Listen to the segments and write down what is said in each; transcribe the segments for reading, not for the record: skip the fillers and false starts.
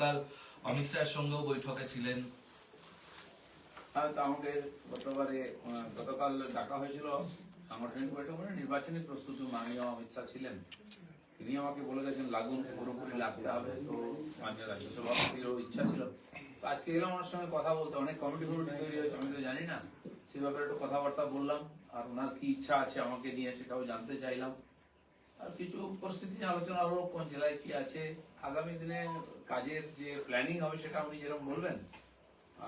গতকাল অমিত শাহের সঙ্গেও বৈঠকে ছিলেন। আমাকে গতকাল ডাকা হয়েছিল সাংগঠনিক বৈঠক, নির্বাচনী প্রস্তুতি মাননীয় অমিত শাহ ছিলেন। তিনি আমাকে বলে গেছেন লাগুন পুরোপুরি লাগতে হবে, তো মাননীয় রাজ্য সভাপতিরও ইচ্ছা ছিল। তো আজকে এলাম ওনার সঙ্গে কথা বলতে, অনেক কমিটি তৈরি হয়েছে, আমি তো জানি না, সে ব্যাপারে একটু কথাবার্তা বললাম। আর ওনার কি ইচ্ছা আছে আমাকে নিয়ে সেটাও জানতে চাইলাম। আর কিছু পরিস্থিতি নিয়ে আলোচনা হলো, কোন জেলায় কি আছে, আগামী দিনে কাজের যে প্ল্যানিং হবে সেটা উনি যেরকম বলবেন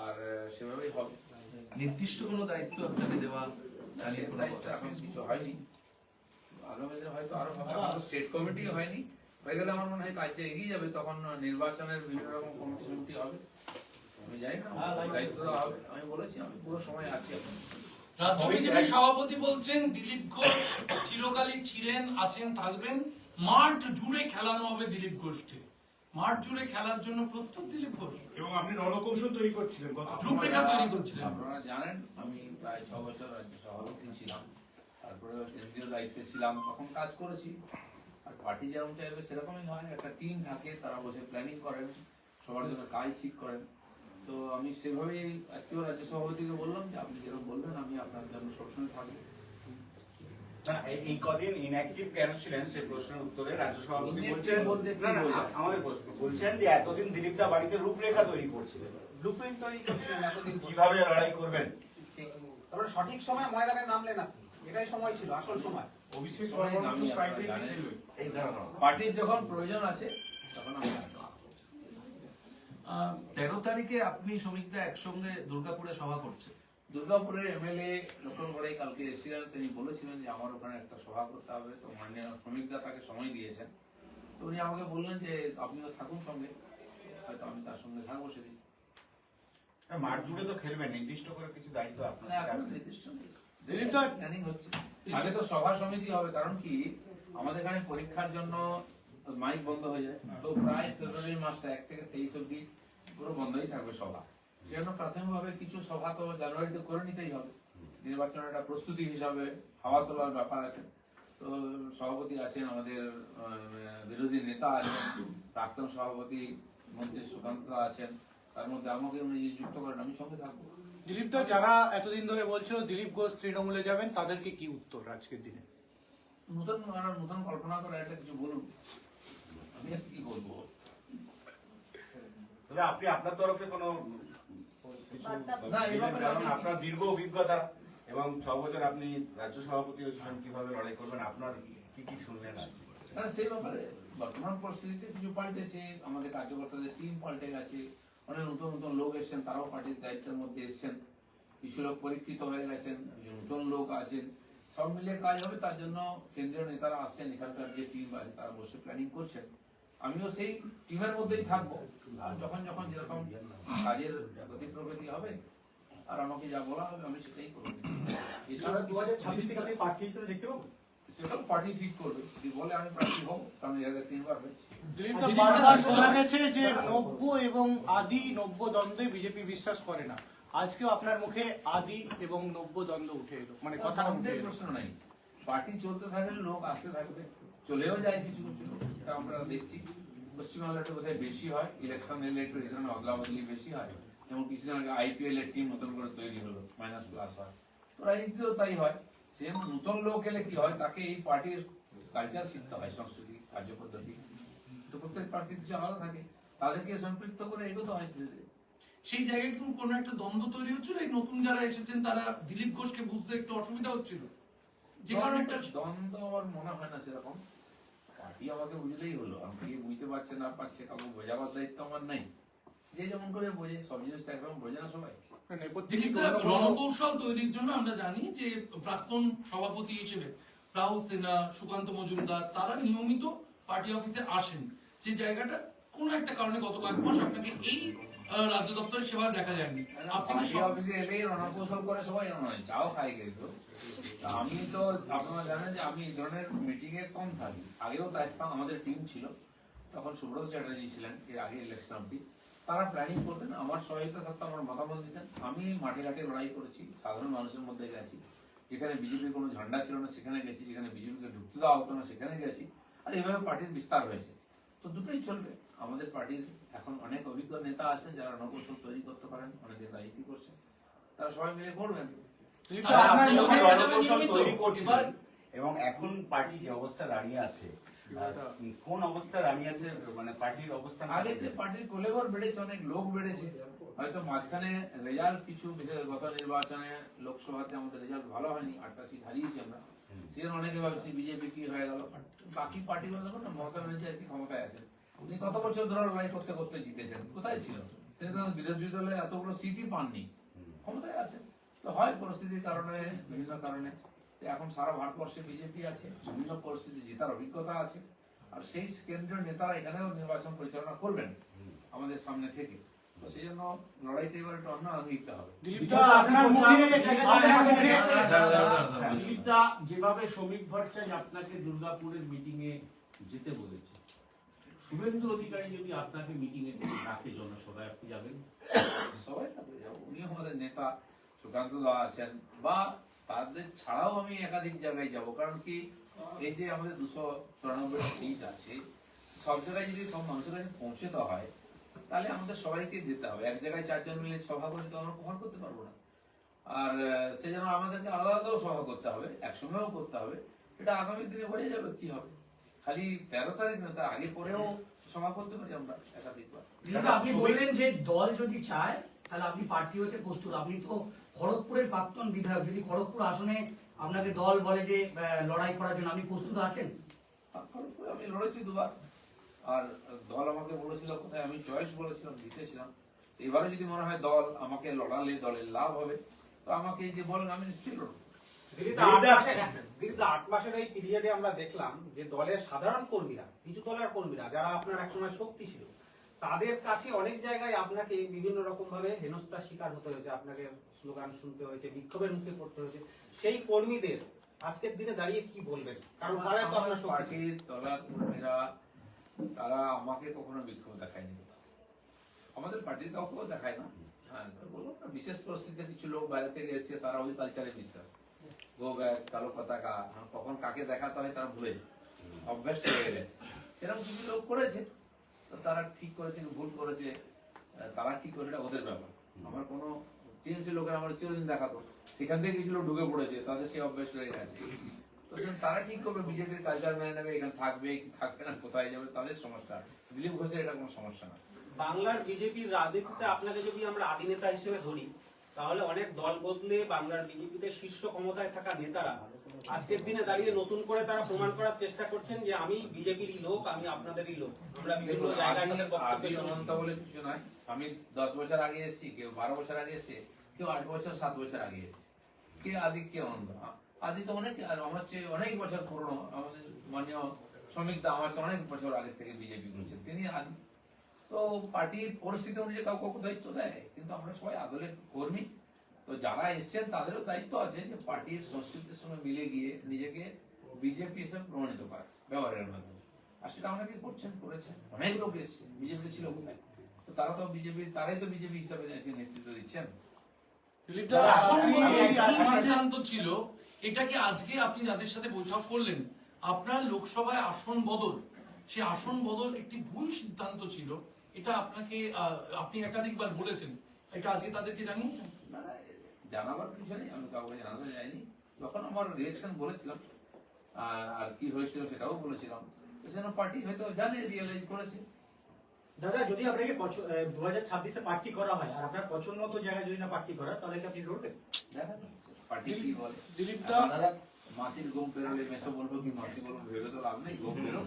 আর সেভাবেই হবে। নির্দিষ্ট কোনো দায়িত্ব আপনাকে দেওয়া এখন কিছু হয়নি, আগামী দিনে হয়তো আরো স্টেট কমিটি হয়নি, হয়ে গেলে আমার মনে হয় কাজটা এগিয়ে যাবে। তখন নির্বাচনের বিভিন্ন রকম কমিটি হবে, আমি জানি না দায়িত্ব দেওয়া হবে। আমি বলেছি আমি পুরো সময় আছি এখন। রাজ্য বিজেপি সভাপতি বলছেন দিলীপ ঘোষ চিরকালই ছিলেন, আছেন, থাকবেন, মাঠ জুড়ে খেলানো হবে দিলীপ ঘোষকে। মাঠ জুড়ে খেলার জন্য প্রস্তুত দিলীপ ঘোষ, এবং আপনি রণকৌশল তৈরি করছিলেন, রূপরেখা তৈরি করছিলেন। আপনারা জানেন আমি প্রায় 6 বছর রাজ্য সভাপতি ছিলাম, তারপরে কেন্দ্রীয় দায়িত্বে ছিলাম, তখন কাজ করেছি। আর পার্টি যেরকম চাইবে সেরকমই হয়, একটা টিম থাকে, তারা বসে প্ল্যানিং করেন, সবার জন্য কাজ ঠিক করেন। তো আমি সেভাবেই আজকেও রাজ্য সভাপতিকে বললাম যে আপনি যেরকম বলবেন আমি আপনার জন্য সবসময় থাকবো। এই কদিন ইনঅ্যাক্টিভ কেন ছিলেন সেই প্রশ্নের উত্তরে রাজ্য সভাপতি বলছেন, আমাদের প্রশ্ন বলছেন যে এতদিন দিলীপ দা বাড়িতে রূপরেখা তৈরি করছিলেন, ব্লুপ্রিন্ট তৈরি করছিলেন, এতদিন কিভাবে লড়াই করবেন। তারপরে সঠিক সময় ময়দানে নামলেন আপনি, এটাই সময় ছিল আসল সময়। পার্টির যখন প্রয়োজন আছে তখন আমি 13 তারিখে আপনি শ্রমিকরা একসঙ্গে দুর্গাপুরে সভা করছে। দুর্গাপুরের এমএলএ লোকন গড়াই কালকে এসেছিলেন, তিনি বলেছিলেন যে আমার ওখানে একটা সভা করতে হবে, তো মাননীয় শ্রমিকরা তাকে সময় দিয়েছেন। তো উনি আমাকে বললেন যে আপনিও থাকুন সঙ্গে, হয়তো আমি তার সঙ্গে থাকবো সেদিন। মাঠ জুড়ে তো খেলবেন, নির্দিষ্ট করে কিছু দায়িত্ব আপনার এখন নির্দিষ্ট নেই, প্ল্যানিং হচ্ছে। আগে তো সভা সমিতি হবে, কারণ কি আমাদের এখানে পরীক্ষার জন্য মাইক বন্ধ হয়ে যায়, তো প্রায় ফেব্রুয়ারি মাসটা 1 থেকে 23 অব্দি পুরো বন্ধই থাকবে সভা। সেজন্য প্রাথমিকভাবে কিছু সভা তো জানুয়ারিতে করে নিতেই হবে, নির্বাচনের একটা প্রস্তুতি হিসাবে হাওয়া তোলার ব্যাপার আছে। তো সভাপতি আছেন, আমাদের বিরোধী নেতা আছেন, প্রাক্তন সভাপতি মন্ত্রী সুকান্ত আছেন, তার মধ্যে আমাকে উনি যুক্ত করেন, আমি সঙ্গে থাকবো। দিলীপ দা, যারা এতদিন ধরে বলছিল দিলীপ ঘোষ তৃণমূলে যাবেন, তাদেরকে কি উত্তর আজকের দিনে? নতুন কল্পনা করে একটা কিছু বলুন, আমি আর কি বলবো। আপনি আপনার তরফে কোনো আপনার দীর্ঘ অভিজ্ঞতা এবং 6 বছর আপনি রাজ্য সভাপতি হয়েছিলেন, কিভাবে লড়াই করবেন, আপনার কি কি শুনলেন? সেই ব্যাপারে বর্তমান পরিস্থিতিতে কিছু পাল্টেছে, আমাদের কার্যকর্তাদের টিম পাল্টে গেছে, অনেক নতুন নতুন লোক এসছেন, তারাও পার্টির দায়িত্বের মধ্যে এসছেন, কিছু লোক পরীক্ষিত হয়ে গেছেন, নতুন লোক আছেন, সব মিলিয়ে কাজ হবে। তার জন্য কেন্দ্রীয় নেতারা আসছেন, এখানকার যে টিম আছে তারা বসে প্ল্যানিং করছেন, আমিও সেই টিমের মধ্যেই থাকবো। আর যখন যখন যেরকম কাজের গতি প্রগতি হবে আর আমাকে যা বলা হবে আমি সেটাই করবো। এছাড়া 2026 থেকে আপনি প্রার্থী হিসেবে দেখতে পাবো, সেটা পার্টি ঠিক করবে, যদি বলে আমি প্রার্থী হব, কারণ এর আগে 3 বার হয়েছে। বারবার শোনা গেছে যে নব্য এবং আদি নব্য দ্বন্দ্বে বিজেপি বিশ্বাস করে না, আজকেও আপনার মুখে আদি এবং নব্য দ্বন্দ্ব উঠে এলো, মানে কথা প্রশ্ন নাই, পার্টি চলতে থাকলে লোক আসতে থাকবে, চলেও যায় কিছু কিছু লোক, এটা আমরা দেখছি। পশ্চিমবাংলা একটু কোথায় বেশি হয়, ইলেকশন এলে একটু এই ধরনের অদলা বদলি বেশি হয়, যেমন কিছুদিন আগে আইপিএল এর টিম নতুন করে তৈরি হলো, মাইনাস প্লাস হয়, তো রাজনীতিতেও তাই হয়। সে নতুন লোক এলে কি হয়, তাকে এই পার্টির কালচার শিখতে হয়, সংস্কৃতি, কার্যপদ্ধতি, তো প্রত্যেক পার্টির কিছু আলাদা থাকে, তাদেরকে সম্পৃক্ত করে এগোতে হয় ধীরে ধীরে। সেই জায়গায় কি কোনো একটা দ্বন্দ্ব তৈরি হচ্ছিল? এই নতুন যারা এসেছেন তারা দিলীপ ঘোষকে বুঝতে একটু অসুবিধা হচ্ছিল, যে কারণে একটা দ্বন্দ্ব আমার মনে হয় না সেরকম। পার্টি আমাকে বুঝলেই হলো, আমি কে বুঝতে পারছে না পারছে কাউকে বোঝাবার দায়িত্ব আমার নাই, যে যেমন করে বোঝে, সব জিনিসটা একরকম বোঝে না সবাই। রণকৌশল তৈরির জন্য আমরা জানি যে প্রাক্তন সভাপতি হিসেবে রাহুল সিনহা, সুকান্ত মজুমদার তারা নিয়মিত পার্টি অফিসে আসেন, যে জায়গাটা কোন একটা কারণে গত কয়েক মাস আপনাকে এই রাজ্য দপ্তরের সেবা দেখা যায়নি। আপনি অফিসে এলেই রণকৌশল করে সবাই নয়, চাও খাই কিন্তু আমি তো আপনারা জানেন যে আমি এই ধরনের মিটিং এ কম থাকি, আগেও থাকতাম, আমাদের টিম ছিল, তখন সুব্রত চ্যাটার্জি ছিলেন এর আগে ইলেকশন অব্দি, তারা প্ল্যানিং করতেন, আমার সহায়তা থাকতো, আমার মতামত দিতেন। আমি মাঠে ঘাটে লড়াই করেছি, সাধারণ মানুষের মধ্যে গেছি, যেখানে বিজেপির কোনো ঝান্ডা ছিল না সেখানে গেছি, যেখানে বিজেপিকে ঢুকতে দেওয়া হতো না সেখানে গেছি, আর এইভাবে পার্টির বিস্তার হয়েছে, তো দুটোই চলবে। আমাদের পার্টির এখন অনেক অভিজ্ঞ নেতা আছেন যারা রণকৌশল তৈরি করতে পারেন, অনেকে রাজনীতি করছেন, তারা সবাই মিলে করবেন। দিলীপদা, আচ্ছা, আপনার আপনি মুখে যখন রণকৌশল নিয়মিত, তৈরি করছিলেন এবার এবং এখন পার্টি যে অবস্থা দাঁড়িয়ে আছে, কোন অবস্থা দাঁড়িয়ে আছে, মানে পার্টির অবস্থান আগে যে পার্টির কোলেবর বেড়েছে, অনেক লোক বেড়েছে, হয়তো মাঝখানে রেজাল্ট কিছু গত নির্বাচনে লোকসভাতে আমাদের রেজাল্ট ভালো হয়নি, 8টা সিট হারিয়েছি আমরা, সেজন্য অনেকে ভাবছি বিজেপি কি হয়ে গেল। বাকি পার্টিগুলো দেখুন না, মমতা ব্যানার্জি আর কি ক্ষমতায় আছেন, উনি কত বছর ধরে লড়াই করতে করতে জিতেছেন, কোথায় ছিল তিনি? তো বিরোধী দলে এতগুলো সিটই পাননি, ক্ষমতায় আছেন। তো হয় পরিস্থিতির কারণে, বিভিন্ন কারণে তো এখন সারা ভারতবর্ষে বিজেপি আছে, বিভিন্ন পরিস্থিতি জেতার অভিজ্ঞতা আছে, আর সেই কেন্দ্রীয় নেতারা এখানেও নির্বাচন পরিচালনা করবেন আমাদের সামনে থেকে। তো সেই জন্য লড়াইটা এবার একটু অন্য আঙ্গিকটা হবে। দিলীপদা, আপনার মুখে দিলীপদা, যেভাবে শ্রমিক ভট্টাচার্য আপনাকে দুর্গাপুরের মিটিং এ যেতে বলেছে, শুভেন্দু অধিকারী যদি আপনাকে মিটিং এ ডাকে জনসভায়, আপনি যাবেন? সবাই থাকবে যাবো, উনি আমাদের নেতা, সুকান্ত দা আছেন, বা তাদের ছাড়াও আমি একাধিক জায়গায় যাব। কারণ কি, এই যে আমাদের 294 সিট আছে, সব জায়গায় যদি সব মানুষের কাছে পৌঁছতে হয়, তাহলে আমাদের সবাইকে যেতে হবে। এক জায়গায় 4 জন মিলে সভা করে তো আমরা কভার করতে পারবো না, আর সেজন্য আমাদেরকে আলাদা আলাদাও সভা করতে হবে, একসঙ্গেও করতে হবে। এটা আগামী দিনে বোঝা যাবে কি হবে। খালি 13 তারিখ নয়, তার আগে পরেও সভা করতে পারি আমরা একাধিকবার। কিন্তু আপনি বললেন যে দল যদি চায় তাহলে আপনি প্রার্থী হতে প্রস্তুত। আপনি তো খড়গপুরের প্রাক্তন বিধায়ক, যদি খড়গপুর আসনে আপনাকে দল বলে যে লড়াই করার জন্য, আপনি প্রস্তুত আছেন? আমি লড়েছি 2বার, আর দল আমাকে বলেছিল কোথায়, আমি চয়েস বলেছিলাম, জিতেছিলাম। এবারে যদি মনে হয় দল আমাকে লড়ালে দলের লাভ হবে, তো আমাকে এই যে বলেন, আমি নিশ্চয়ই লড়বো। দীর্ঘ 8 মাসের এই পিরিয়ডে আমরা দেখলাম যে দলের সাধারণ কর্মীরা, কিছু দলের কর্মীরা যারা আপনার একসময় শক্তি ছিল, তাদের কাছে অনেক জায়গায় আপনাকে বিভিন্ন রকম ভাবে হেনস্থার শিকার হতে হয়েছে, আপনাকে স্লোগান শুনতে হয়েছে, বিক্ষোভের মুখে পড়তে হয়েছে। সেই কর্মীদের আজকের দিনে দাঁড়িয়ে কি বলবেন? কারণ তারা তো আপনার শক্তি। পার্টির দলের কর্মীরা তারা আমাকে কখনো বিক্ষোভ দেখায়নি, আমাদের পার্টির কাউকেও দেখায় না। হ্যাঁ, বললাম না, বিশেষ পরিস্থিতিতে কিছু লোক বাইরে থেকে এসে তারা ওই কালচারে বিশ্বাস, গো ব্যাগ, কালো পতাকা, কখন কাকে দেখাতে হয় তারা ভুলে যায়, অভ্যাস হয়ে গেছে। সেরকম কিছু লোক করেছে, তো তারা ঠিক করেছে কি ভুল করেছে, তারা ঠিক করে, এটা ওদের ব্যাপার। আমার কোনো টিএমসি লোকের আমার চিরদিন দেখাতো, সেখান থেকে কিছু লোক ঢুকে পড়েছে, তাদের সেই অভ্যাস হয়ে গেছে। তো তারা ঠিক করবে, বিজেপির কালচার মেনে নেবে, এখানে থাকবে কি থাকবে না, কোথায় যাবে, তাদের সমস্যা। দিলীপ ঘোষের এটা কোনো সমস্যা না। বাংলার বিজেপির রাজনীতিতে আপনাকে যদি আমরা আদি নেতা হিসেবে ধরি, তাহলে অনেক দল বদলে বাংলার বিজেপিতে শীর্ষ ক্ষমতায় থাকা নেতারা আজকের দিনে দাঁড়িয়ে নতুন করে তারা প্রমাণ করার চেষ্টা করছেন যে আমি বিজেপিরই লোক, আমি আপনাদেরই লোক। আমরা বিভিন্ন জায়গায় তাদের বক্তব্য অনন্ত বলে কিছু নয়। আমি 10 বছর আগে এসেছি, কেউ 12 বছর আগে এসছে, কেউ 8 বছর 7 বছর আগে এসছে। কে আদি, কে অনন্ত? আদি তো অনেক, আর আমার চেয়ে অনেক বছর পুরনো। আমাদের মাননীয় শ্রমিক দা আমার চেয়ে অনেক বছর আগে থেকে বিজেপি করছেন, তিনি আদি। তো পার্টির পরিস্থিতি অনুযায়ী কাউকে দায়িত্ব দেয়, কিন্তু আমরা সবাই আদলে কর্মী। তো যারা এসছেন তাদেরও দায়িত্ব আছে যে পার্টির সংস্কৃতির সঙ্গে মিলে গিয়ে নিজেকে বিজেপি হিসেবে প্রমাণিত করা ব্যবহারের মাধ্যমে। আর সেটা অনেকে করছেন, করেছেন, অনেক লোক এসছে। বিজেপি ছিল কোথায়? তো তারা তো বিজেপি, তারাই তো বিজেপি হিসাবে নেতৃত্ব দিচ্ছেন। সিদ্ধান্ত ছিল এটা কি আজকে আপনি যাদের সাথে বৈঠক করলেন, আপনার লোকসভায় আসন বদল, সে আসন বদল একটি ভুল সিদ্ধান্ত ছিল, এটা আপনাকে আপনি একাধিকবার বলেছেন, এটা আজকে তাদেরকে জানিয়েছেন? না, জানাবার কিছু নেই, আমি কাউকে জানাতে যাইনি। যখন আমার রিয়েকশন বলেছিলাম আর কি হয়েছিল সেটাও বলেছিলাম, সেজন্য পার্টি হয়তো জানে, রিয়েলাইজ করেছে। দাদা, যদি আপনাকে 2026-এ প্রার্থী করা হয় আর আপনার পছন্দ মতো জায়গায় যদি না প্রার্থী করা, তাহলে কি আপনি লড়বেন? দেখেন পার্টি কি বলে। দিলীপদা, মাসির ঘুম পেরোলে মেসো বলবো কি মাসি বলবো, ভেবে তো লাভ নেই, ঘুম পেরো।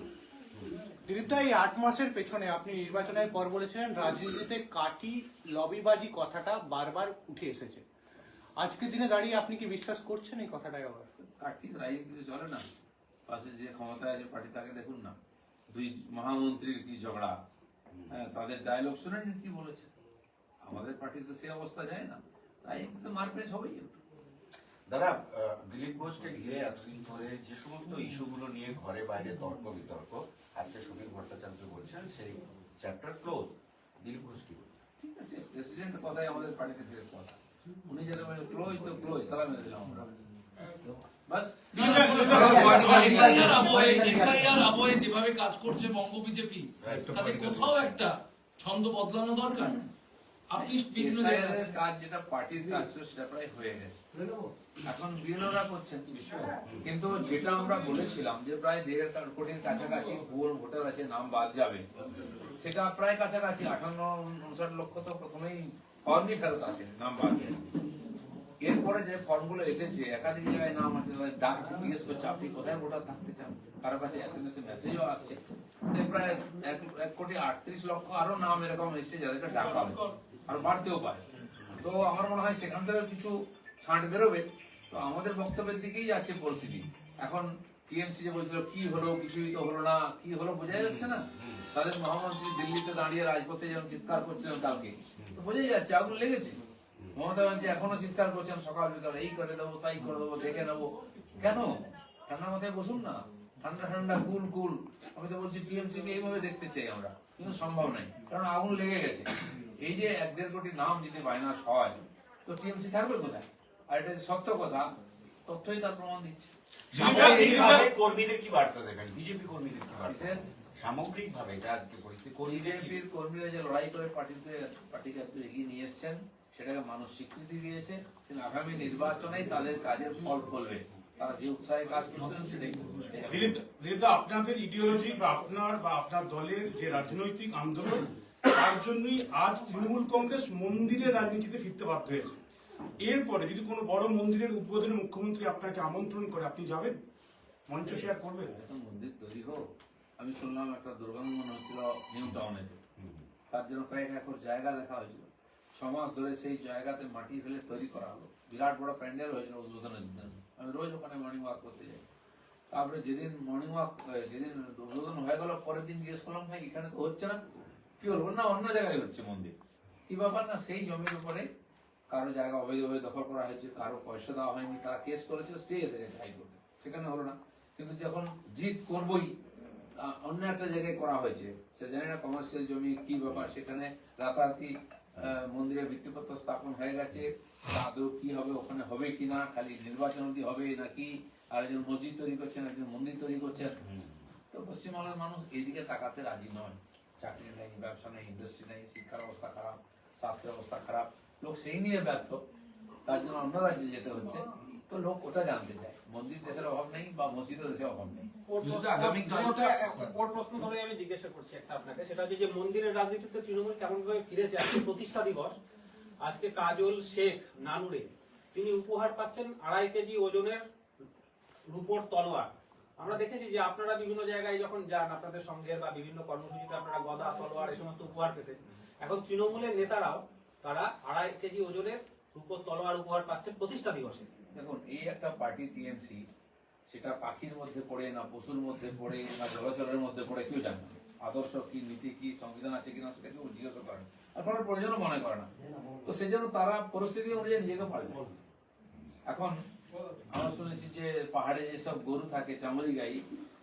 দিলীপদা, এই 8 মাসের পেছনে আপনি নির্বাচনের পর বলেছিলেন রাজনীতিতে কাটি লবিবাজি কথাটা বারবার উঠে এসেছে। আজকের দিনে দাঁড়িয়ে আপনি কি বিশ্বাস করছেন এই কথাটাই? আবার কাটি রাজনীতিতে চলে না, পাশে যে ক্ষমতায় আছে পার্টি তাকে দেখুন না, 2 মহামন্ত্রীর কি ঝগড়া, হ্যাঁ, তাদের ডায়লগ শুনেন কি বলেছে। আমাদের পার্টিতে সে অবস্থা যায় না, তাই তো মারপেট হবেই। দাদা, দিলীপ ঘোষকে ঘিরে এতদিন ধরে যে সমস্ত ইস্যুগুলো নিয়ে ঘরে বাইরে তর্ক বিতর্ক, আজকে সুবীর ভট্টাচার্য বলছেন সেই চ্যাপ্টার ক্লোজ। দিলীপ ঘোষ কি বলছেন? ঠিক আছে, প্রেসিডেন্টের কথাই আমাদের পার্টিতে শেষ কথা। উনি যেটা ক্লোজ তো ক্লোজ, তারা মেনে দিলাম আমরা। বাস এসআইআর আবহে যেভাবে কাজ করছে বঙ্গ বিজেপি, তাতে কোথাও একটা ছন্দ বদলানো দরকার। আপনি বিভিন্ন SIR জায়গায় এর কাজ যেটা পার্টির কাজ ছিল সেটা প্রায় হয়ে গেছে, এখন বিএলওরা করছেন। কিন্তু যেটা আমরা বলেছিলাম যে প্রায় 1.5 কোটির কাছাকাছি ভুয়ো ভোটার আছে, নাম বাদ যাবে, সেটা প্রায় কাছাকাছি 58-59 লক্ষ তো প্রথমেই ফর্মই ফেরত আসে, নাম বাদ যায়। এরপরে যে ফর্মগুলো এসেছে একাধিক জায়গায় নাম আছে, তাদের ডাকছে, জিজ্ঞেস করছে আপনি কোথায় ভোটার থাকতে চান, কারো কাছে SMS এ মেসেজও আসছে। প্রায় 1,38,00,000 আরো নাম এরকম এসেছে যাদেরকে ডাকা হয়েছে, আর বাড়তেও পারে। তো আমার মনে হয় সেখান থেকে কিছু ছাঁট বেরোবে। তো আমাদের বক্তব্যের দিকেই যাচ্ছে পরিস্থিতি। এখন টিএমসি যে বলছিল কি হলো, কিছুই তো হলো না, কি হলো বোঝা যাচ্ছে না। তাদের মহামন্ত্রী দিল্লিতে দাঁড়িয়ে রাজপথে যেমন চিৎকার করছিলেন কালকে, তো বোঝাই যাচ্ছে আগুন লেগেছে। মমতা ব্যানার্জি এখনো চিৎকার করছেন সকাল বিকাল, এই করে দেবো, তাই করে দেবো, দেখে নেবো। কেন? ঠান্ডা মাথায় বসুন না, ঠান্ডা ঠান্ডা কুল কুল। আমি তো বলছি টিএমসি কে এইভাবে দেখতে চাই আমরা, কিন্তু সম্ভব নাই, কারণ আগুন লেগে গেছে। এই যে 1-1.5 কোটি নাম যদি মাইনাস হয়, তো টিএমসি থাকবে কোথায়? আর এটা যে সত্য কথা, তথ্যই তার প্রমাণ দিচ্ছে। সামগ্রিকভাবে কর্মীদের কি বার্তা দেবেন, বিজেপি কর্মীদের কি বার্তা? কিসের? সামগ্রিকভাবে যা আজকে পরিস্থিতি, বিজেপির কর্মীরা যে লড়াই করে পার্টিকে এত এগিয়ে নিয়ে এসছেন, সেটাকে মানুষ স্বীকৃতি দিয়েছে। কিন্তু আগামী নির্বাচনে তাদের কাজের ফল ফলবে, তারা যে উৎসাহে কাজ করছেন সেটাই করবে। দিলীপদা, আপনাদের ইডিওলজি বা আপনার দলের যে রাজনৈতিক আন্দোলন, তার জন্যই আজ তৃণমূল কংগ্রেস মন্দিরের রাজনীতিতে ফিরতে বাধ্য হয়েছে। এরপরে যদি কোনো বড় মন্দিরের উদ্বোধনে মুখ্যমন্ত্রী আপনাকে আমন্ত্রণ করে, আপনি যাবেন, মঞ্চ শেয়ার করবেন? এখন মন্দির তৈরি হোক। আমি শুনলাম একটা দুর্গন্ধ মনে হচ্ছিল নিউ টাউনে, তার জন্য কয়েক একর জায়গা দেখা হয়েছিল। 6 মাস ধরে সেই জায়গাতে মাটি ফেলে তৈরি করা হলো, বিরাট বড় প্যান্ডেল হয়েছিল উদ্বোধনের জন্য। আমি রোজ ওখানে মর্নিং ওয়াক করতে যাই। তারপরে যেদিন মর্নিং ওয়াক, যেদিন উদ্বোধন হয়ে গেল, পরের দিন জিজ্ঞেস করলাম ভাই এখানে তো হচ্ছে না, কি বলবো না অন্য জায়গায় হচ্ছে মন্দির। কি ব্যাপার না, সেই জমির উপরে কারো জায়গা অবৈধভাবে দখল করা হয়েছে, কারো পয়সা দেওয়া হয়নি, তারা কেস করেছে, স্টে এসে গেছে হাইকোর্টে, সেখানে হলো না। কিন্তু যখন জিত করবই, অন্য একটা জায়গায় করা হয়েছে, সে জানি না কমার্শিয়াল জমি কি ব্যাপার, সেখানে রাতারাতি মন্দিরের ভিত্তিপত্র স্থাপন হয়ে গেছে। আদৌ কি হবে, ওখানে হবে কিনা, খালি নির্বাচন অবধি হবে নাকি, আর একজন মসজিদ তৈরি করছেন, একজন মন্দির তৈরি করছেন। তো পশ্চিমবাংলার মানুষ এইদিকে তাকাতে রাজি নয়। চাকরি নেই, ব্যবসা নেই, ইন্ডাস্ট্রি নেই, শিক্ষার অবস্থা খারাপ, স্বাস্থ্য অবস্থা খারাপ, লোক সেই নিয়ে ব্যস্ত, তার জন্য অন্য রাজ্যে যেতে হচ্ছে। তো লোক ওটা জানতে চায়, মন্দির দেশের অভাব নেই বা মসজিদও দেশের অভাব নেই। ওর প্রশ্ন ধরে আমি জিজ্ঞাসা করছি একটা আপনাকে, সেটা হচ্ছে যে মন্দিরের রাজনীতিতে তৃণমূল কেমন ভাবে ফিরেছে। আজকে প্রতিষ্ঠা দিবস, আজকে কাজল শেখ নানুরে তিনি উপহার পাচ্ছেন 2.5 কেজি ওজনের রূপোর তলোয়ার। আমরা দেখেছি যে আপনারা বিভিন্ন জায়গায় যখন যান, আপনাদের সঙ্গে বা বিভিন্ন কর্মসূচিতে আপনারা গদা, তলোয়ার এই সমস্ত উপহার পেতেন। এখন তৃণমূলের নেতারাও তারা 2.5 কেজি ওজনের রূপোর তলোয়ার উপহার পাচ্ছেন প্রতিষ্ঠা দিবসে। দেখুন, এই একটা পার্টি টিএমসি, সেটা পাখির মধ্যে পড়ে না পশুর মধ্যে পড়ে না জলচরের মধ্যে পড়ে কেউ জানে না। আদর্শ কি, নীতি কি, সংবিধান আছে কিনা সেটা কেউ জিজ্ঞাসা করে না, আর করার প্রয়োজনও মনে করে না। তো সেই জন্য তারা পরিস্থিতি অনুযায়ী নিজেকে পারবে। এখন আমরা শুনেছি যে পাহাড়ে যেসব গরু থাকে, চামড়ি গাই,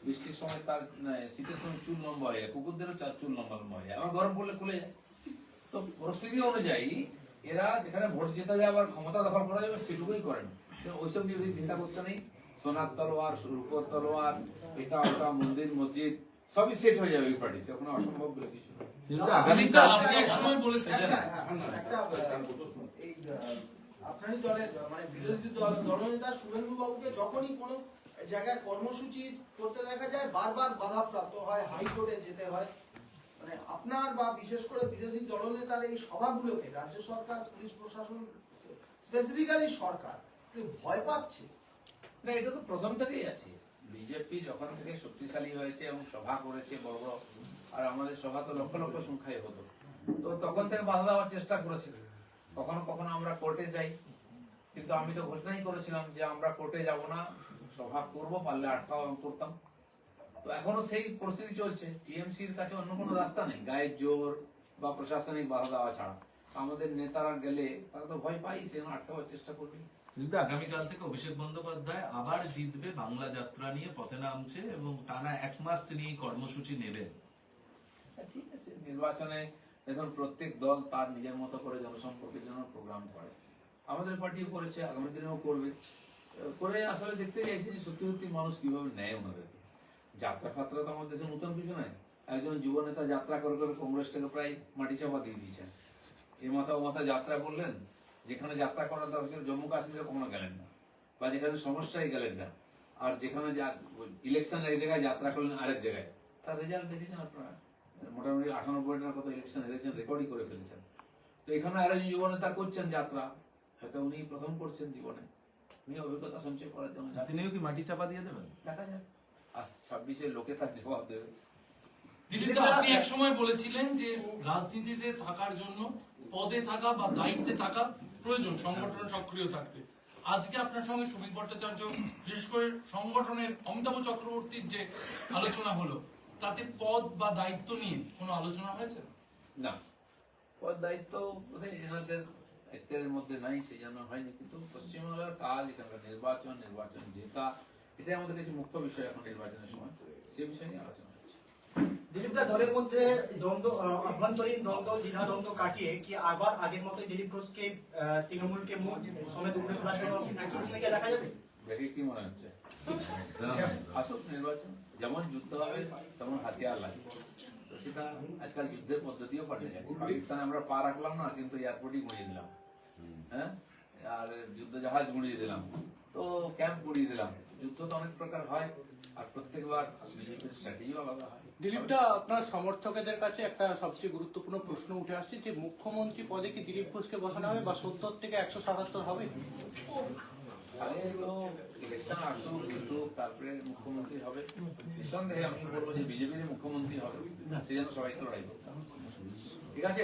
বৃষ্টির সময় তার শীতের সময় চুল লম্বা হয়ে যায়, কুকুরদেরও চুল লম্বা হয়ে যায়, আবার গরম পড়লে খুলে যায়। তো পরিস্থিতি অনুযায়ী এরা যেখানে ভোট জেতা যায় আবার ক্ষমতা দখল করা যাবে সেটুকুই করেন। ওইসব নিয়ে বেশি চিন্তা করতে নেই। সোনার তলোয়ার, রূপোর তলোয়ার, এটা ওটা, মন্দির মসজিদ সবই সেট হয়ে যাবে এই পার্টিতে, ওখানে অসম্ভব বলে কিছু নেই। আপনি এক সময় বলেছিলেন আপনারই দলের মানে বিরোধী দলনেতা শুভেন্দু বাবুকে যখনই কোনো জায়গায় কর্মসূচি করতে দেখা যায় বারবার বাধাপ্রাপ্ত হয়, হাইকোর্টে যেতে হয়। মানে আপনার বা বিশেষ করে বিরোধী দলনেতার এই সভাগুলোকে রাজ্য সরকার, পুলিশ প্রশাসন, স্পেসিফিক্যালি সরকার ভয় পাচ্ছে না, এটা তো প্রথম থেকেই আছে। বিজেপি যখন থেকে শক্তিশালী হয়েছে এবং সভা করেছে বড় বড়, আর আমাদের সভা তো লক্ষ লক্ষ সংখ্যায় হতো, তো তখন থেকে বাধা দেওয়ার চেষ্টা করেছিল। কখনো কখনো আমরা কোর্টে যাই, কিন্তু আমি তো ঘোষণাই করেছিলাম যে আমরা কোর্টে যাব না, সভা করব, পারলে আটকাও করতাম। তো এখনো সেই পরিস্থিতি চলছে। টিএমসির কাছে অন্য কোনো রাস্তা নেই গায়ের জোর বা প্রশাসনিক বাধা দেওয়া ছাড়া। আমাদের নেতারা গেলে তারা তো ভয় পাই, সে আটকাবার চেষ্টা করবে। কিন্তু আগামীকাল থেকে অভিষেক বন্দ্যোপাধ্যায় আবার জিতবে, বাংলা যাত্রা নিয়ে পথে নামছে এবং টানা 1 মাস তিনি কর্মসূচি নেবেন। ঠিক আছে, নির্বাচনে দেখুন প্রত্যেক দল তার নিজের মতো করে জনসম্পর্কের জন্য প্রোগ্রাম করে। আমাদের পার্টিও করেছে, আগামী দিনেও করবে। করে আসলে দেখতে চাইছি যে সত্যি সত্যি মানুষ কিভাবে নেয় ওনাদের যাত্রা ফাত্রা তো আমাদের দেশে নতুন কিছু নয়। একজন যুব নেতা যাত্রা করে করে কংগ্রেসটাকে প্রায় মাটি চাপা দিয়ে দিয়েছেন। এ মাথা ও মাথা যাত্রা করলেন, যেখানে যাত্রা করার দরকার জম্মু কাশ্মীরে কখনো গেলেন না, বা যেখানে সমস্যায় গেলেন না, আর যেখানে ইলেকশন এক জায়গায় যাত্রা করলেন আরেক জায়গায়, তার রেজাল্ট দেখেছেন আপনারা। মোটামুটি 98টার কত ইলেকশন হেরেছেন, রেকর্ডই করে ফেলেছেন। তো এখানে আরো যুব নেতা করছেন যাত্রা, হয়তো উনি প্রথম করছেন জীবনে, উনি অভিজ্ঞতা সঞ্চয় করার জন্য যাচ্ছেন। তিনিও কি মাটি চাপা দিয়ে দেবেন? দেখা যাক আজ 26-এ লোকে তার জবাব দেবে। দিলীপ দা, আপনি এক সময় বলেছিলেন যে রাজনীতিতে থাকার জন্য পদে থাকা বা দায়িত্বে থাকা প্রয়োজন, সংগঠনে সক্রিয় থাকতে। আজকে আপনার সঙ্গে শ্রমিক ভট্টাচার্য, বিশেষ করে সংগঠনের অমিতাভ চক্রবর্তীর যে আলোচনা হলো, তাতে পদ বা দায়িত্ব নিয়ে কোনো আলোচনা হয়েছে? না, পদ দায়িত্ব বোধহয় এনাদের এর মধ্যে নাই, সেই জন্য হয়নি। কিন্তু পশ্চিমবাংলার কাজ, এখানকার নির্বাচন জেতা, এটাই আমাদের কাছে মুখ্য বিষয় এখন নির্বাচনের সময়, সে বিষয় নিয়ে আলোচনা হচ্ছে। দিলীপদা, দলের মধ্যে দ্বন্দ্ব, আভ্যন্তরীণ দ্বন্দ্ব, দ্বিধা দ্বন্দ্ব কাটিয়ে কি আবার আগের মতো দিলীপ ঘোষকে তৃণমূলকে সমেত উঠে তোলার জন্য একই ভূমিকা দেখা যাবে? দেখে কি মনে হচ্ছে? আসুক নির্বাচন, যেমন যুদ্ধ হবে তেমন হাতিয়ার লাগে। তো সেটা আজকাল যুদ্ধের পদ্ধতিও পাল্টে যাচ্ছে। পাকিস্তানে আমরা পা রাখলাম না, কিন্তু এয়ারপোর্টই গুঁড়িয়ে দিলাম, হ্যাঁ, আর যুদ্ধ জাহাজ গুঁড়িয়ে দিলাম, তো ক্যাম্প গুঁড়িয়ে দিলাম। যুদ্ধ তো অনেক প্রকার হয়, আর প্রত্যেকবার বিজেপির স্ট্র্যাটেজিও আলাদা হয়। দিলীপদা, আপনার সমর্থকদের কাছে একটা সবচেয়ে গুরুত্বপূর্ণ প্রশ্ন উঠে আসছে যে মুখ্যমন্ত্রী পদে কি দিলীপ ঘোষকে বসানো হবে, বা 70 থেকে 177 হবে? আগে তো ইলেকশন আসুক, জিতুক, তারপরে মুখ্যমন্ত্রী হবে। নিঃসন্দেহে আমি বলবো যে বিজেপির মুখ্যমন্ত্রী হবে, সে জন্য সবাইকে লড়াই করতে হবে। ঠিক আছে।